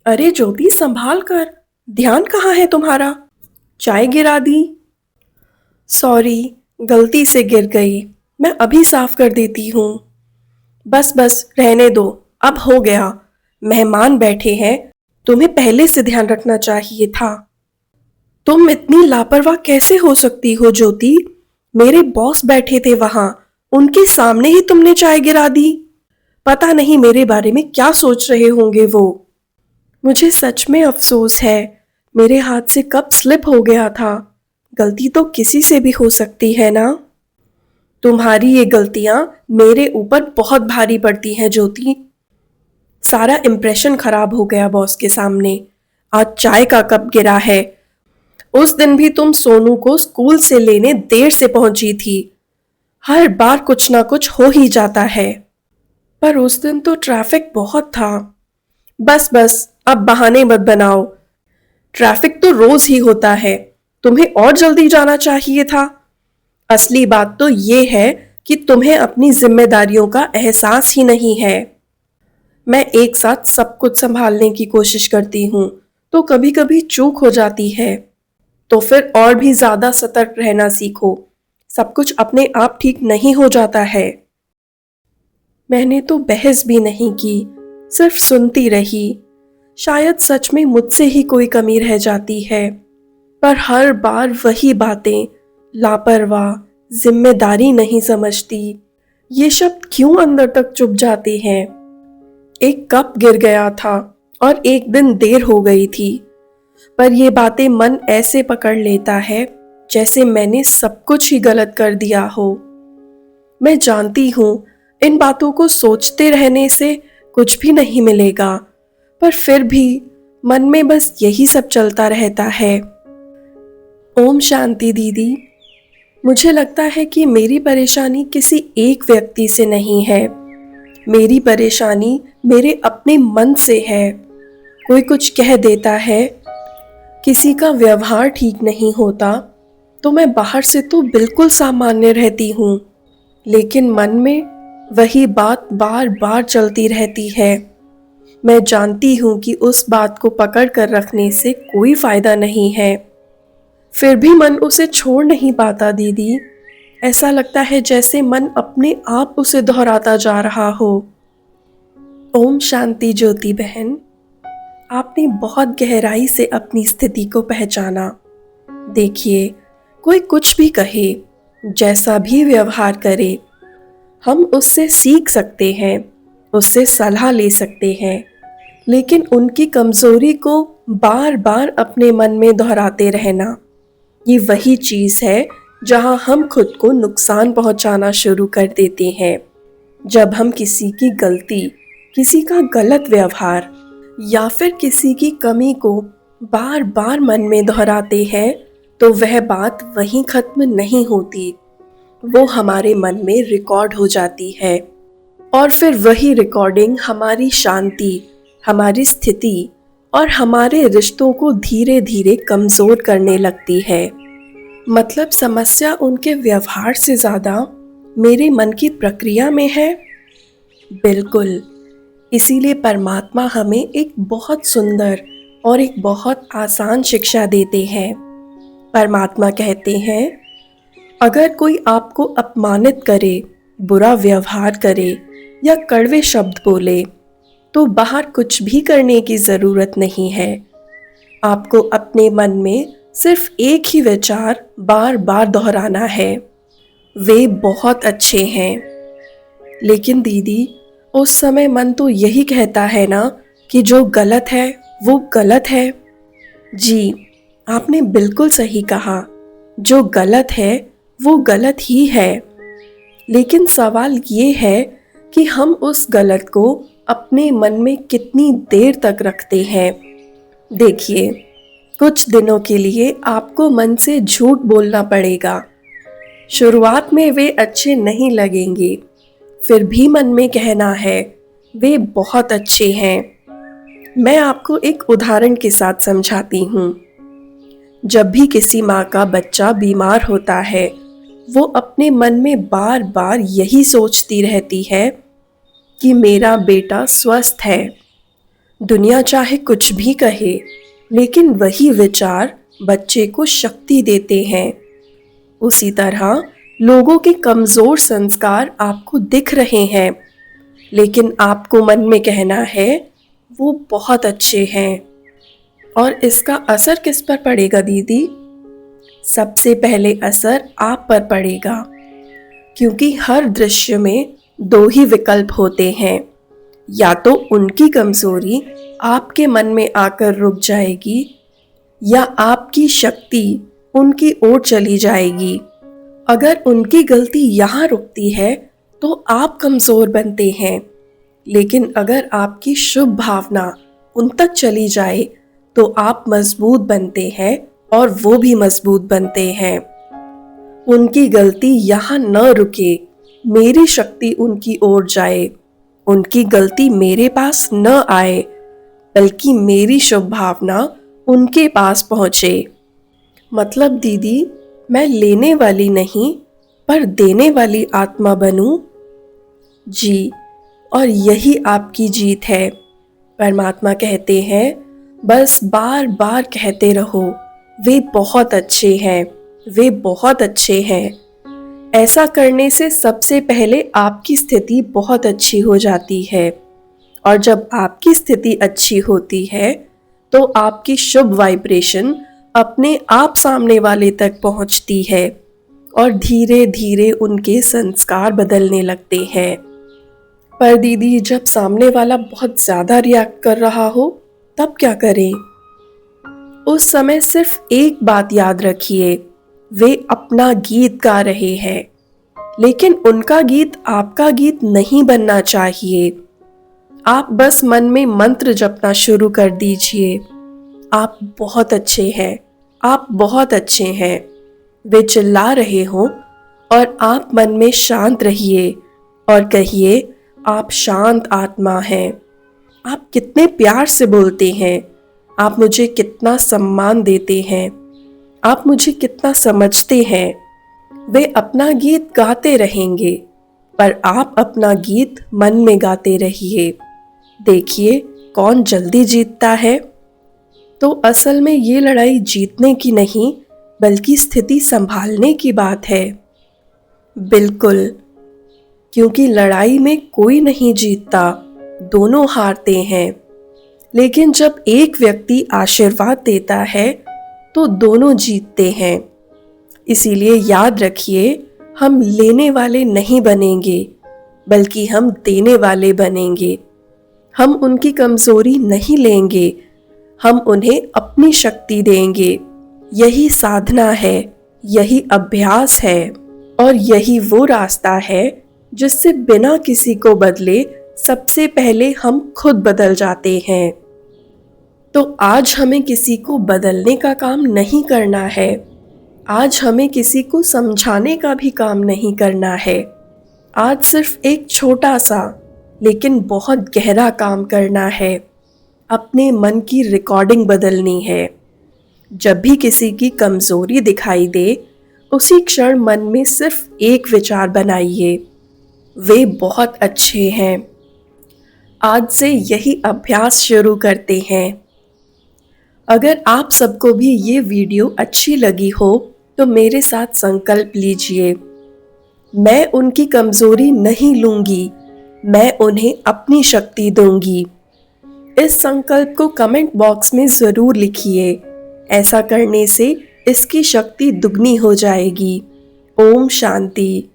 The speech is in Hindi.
अरे ज्योति, संभाल कर। ध्यान कहाँ है तुम्हारा? चाय गिरा दी। सॉरी, गलती से गिर गई। मैं अभी साफ कर देती हूँ। बस बस रहने दो, अब हो गया। मेहमान बैठे हैं, तुम्हें पहले से ध्यान रखना चाहिए था। तुम इतनी लापरवाह कैसे हो सकती हो ज्योति? मेरे बॉस बैठे थे वहां, उनके सामने ही तुमने चाय गिरा दी। पता नहीं मेरे बारे में क्या सोच रहे होंगे वो। मुझे सच में अफसोस है, मेरे हाथ से कप स्लिप हो गया था। गलती तो किसी से भी हो सकती है ना। तुम्हारी ये गलतियां मेरे ऊपर बहुत भारी पड़ती हैं ज्योति। सारा इम्प्रेशन खराब हो गया बॉस के सामने। आज चाय का कप गिरा है। उस दिन भी तुम सोनू को स्कूल से लेने देर से पहुंची थी। हर बार कुछ ना कुछ हो ही जाता है। पर उस दिन तो ट्रैफिक बहुत था। बस बस, अब बहाने मत बनाओ। ट्रैफिक तो रोज ही होता है, तुम्हें और जल्दी जाना चाहिए था। असली बात तो ये है कि तुम्हें अपनी जिम्मेदारियों का एहसास ही नहीं है। मैं एक साथ सब कुछ संभालने की कोशिश करती हूँ, तो कभी कभी चूक हो जाती है। तो फिर और भी ज्यादा सतर्क रहना सीखो। सब कुछ अपने आप ठीक नहीं हो जाता है। मैंने तो बहस भी नहीं की, सिर्फ सुनती रही। शायद सच में मुझसे ही कोई कमी रह जाती है, पर हर बार वही बातें। लापरवाह, जिम्मेदारी नहीं समझती, ये शब्द क्यों अंदर तक चुभ जाते हैं। एक कप गिर गया था और एक दिन देर हो गई थी, पर ये बातें मन ऐसे पकड़ लेता है जैसे मैंने सब कुछ ही गलत कर दिया हो। मैं जानती हूँ इन बातों को सोचते रहने से कुछ भी नहीं मिलेगा, पर फिर भी मन में बस यही सब चलता रहता है। ओम शांति दीदी। मुझे लगता है कि मेरी परेशानी किसी एक व्यक्ति से नहीं है। मेरी परेशानी मेरे अपने मन से है। कोई कुछ कह देता है, किसी का व्यवहार ठीक नहीं होता, तो मैं बाहर से तो बिल्कुल सामान्य रहती हूँ, लेकिन मन में वही बात बार बार चलती रहती है। मैं जानती हूँ कि उस बात को पकड़ कर रखने से कोई फायदा नहीं है, फिर भी मन उसे छोड़ नहीं पाता दीदी। ऐसा लगता है जैसे मन अपने आप उसे दोहराता जा रहा हो। ओम शांति ज्योति बहन। आपने बहुत गहराई से अपनी स्थिति को पहचाना। देखिए, कोई कुछ भी कहे, जैसा भी व्यवहार करे, हम उससे सीख सकते हैं, उससे सलाह ले सकते हैं, लेकिन उनकी कमजोरी को बार बार अपने मन में दोहराते रहना, ये वही चीज है जहां हम खुद को नुकसान पहुंचाना शुरू कर देते हैं। जब हम किसी की गलती, किसी का गलत व्यवहार या फिर किसी की कमी को बार बार मन में दोहराते हैं, तो वह बात वहीं खत्म नहीं होती, वो हमारे मन में रिकॉर्ड हो जाती है। और फिर वही रिकॉर्डिंग हमारी शांति, हमारी स्थिति और हमारे रिश्तों को धीरे धीरे कमजोर करने लगती है। मतलब समस्या उनके व्यवहार से ज्यादा मेरे मन की प्रक्रिया में है। बिल्कुल, इसीलिए परमात्मा हमें एक बहुत सुंदर और एक बहुत आसान शिक्षा देते हैं। परमात्मा कहते हैं, अगर कोई आपको अपमानित करे, बुरा व्यवहार करे या कड़वे शब्द बोले, तो बाहर कुछ भी करने की जरूरत नहीं है। आपको अपने मन में सिर्फ एक ही विचार बार बार दोहराना है, वे बहुत अच्छे हैं। लेकिन दीदी, उस समय मन तो यही कहता है ना कि जो गलत है वो गलत है। जी, आपने बिल्कुल सही कहा, जो गलत है वो गलत ही है। लेकिन सवाल ये है कि हम उस गलत को अपने मन में कितनी देर तक रखते हैं। देखिए, कुछ दिनों के लिए आपको मन से झूठ बोलना पड़ेगा। शुरुआत में वे अच्छे नहीं लगेंगे, फिर भी मन में कहना है, वे बहुत अच्छे हैं। मैं आपको एक उदाहरण के साथ समझाती हूँ। जब भी किसी माँ का बच्चा बीमार होता है, वो अपने मन में बार बार यही सोचती रहती है कि मेरा बेटा स्वस्थ है। दुनिया चाहे कुछ भी कहे, लेकिन वही विचार बच्चे को शक्ति देते हैं। उसी तरह लोगों के कमज़ोर संस्कार आपको दिख रहे हैं, लेकिन आपको मन में कहना है वो बहुत अच्छे हैं। और इसका असर किस पर पड़ेगा दीदी? सबसे पहले असर आप पर पड़ेगा, क्योंकि हर दृश्य में दो ही विकल्प होते हैं। या तो उनकी कमजोरी आपके मन में आकर रुक जाएगी, या आपकी शक्ति उनकी ओर चली जाएगी। अगर उनकी गलती यहाँ रुकती है तो आप कमजोर बनते हैं, लेकिन अगर आपकी शुभ भावना उन तक चली जाए तो आप मजबूत बनते हैं और वो भी मजबूत बनते हैं। उनकी गलती यहाँ न रुके, मेरी शक्ति उनकी ओर जाए। उनकी गलती मेरे पास न आए, बल्कि मेरी शुभ भावना उनके पास पहुँचे। मतलब दीदी, मैं लेने वाली नहीं पर देने वाली आत्मा बनूं। जी, और यही आपकी जीत है। परमात्मा कहते हैं, बस बार बार कहते रहो, वे बहुत अच्छे हैं, वे बहुत अच्छे हैं। ऐसा करने से सबसे पहले आपकी स्थिति बहुत अच्छी हो जाती है, और जब आपकी स्थिति अच्छी होती है तो आपकी शुभ वाइब्रेशन अपने आप सामने वाले तक पहुंचती है और धीरे धीरे उनके संस्कार बदलने लगते हैं। पर दीदी, जब सामने वाला बहुत ज़्यादा रिएक्ट कर रहा हो तब क्या करें? उस समय सिर्फ एक बात याद रखिए, वे अपना गीत गा रहे हैं, लेकिन उनका गीत आपका गीत नहीं बनना चाहिए। आप बस मन में मंत्र जपना शुरू कर दीजिए, आप बहुत अच्छे हैं, आप बहुत अच्छे हैं। वे चिल्ला रहे हों और आप मन में शांत रहिए और कहिए, आप शांत आत्मा हैं। आप कितने प्यार से बोलते हैं, आप मुझे कितना सम्मान देते हैं, आप मुझे कितना समझते हैं। वे अपना गीत गाते रहेंगे, पर आप अपना गीत मन में गाते रहिए। देखिए कौन जल्दी जीतता है। तो असल में ये लड़ाई जीतने की नहीं, बल्कि स्थिति संभालने की बात है। बिल्कुल, क्योंकि लड़ाई में कोई नहीं जीतता, दोनों हारते हैं। लेकिन जब एक व्यक्ति आशीर्वाद देता है तो दोनों जीतते हैं। इसीलिए याद रखिए, हम लेने वाले नहीं बनेंगे, बल्कि हम देने वाले बनेंगे। हम उनकी कमजोरी नहीं लेंगे, हम उन्हें अपनी शक्ति देंगे। यही साधना है, यही अभ्यास है, और यही वो रास्ता है जिससे बिना किसी को बदले सबसे पहले हम खुद बदल जाते हैं। तो आज हमें किसी को बदलने का काम नहीं करना है, आज हमें किसी को समझाने का भी काम नहीं करना है। आज सिर्फ एक छोटा सा लेकिन बहुत गहरा काम करना है, अपने मन की रिकॉर्डिंग बदलनी है। जब भी किसी की कमजोरी दिखाई दे, उसी क्षण मन में सिर्फ एक विचार बनाइए, वे बहुत अच्छे हैं। आज से यही अभ्यास शुरू करते हैं। अगर आप सबको भी ये वीडियो अच्छी लगी हो तो मेरे साथ संकल्प लीजिए, मैं उनकी कमजोरी नहीं लूंगी, मैं उन्हें अपनी शक्ति दूंगी। इस संकल्प को कमेंट बॉक्स में ज़रूर लिखिए। ऐसा करने से इसकी शक्ति दुगनी हो जाएगी। ओम शांति।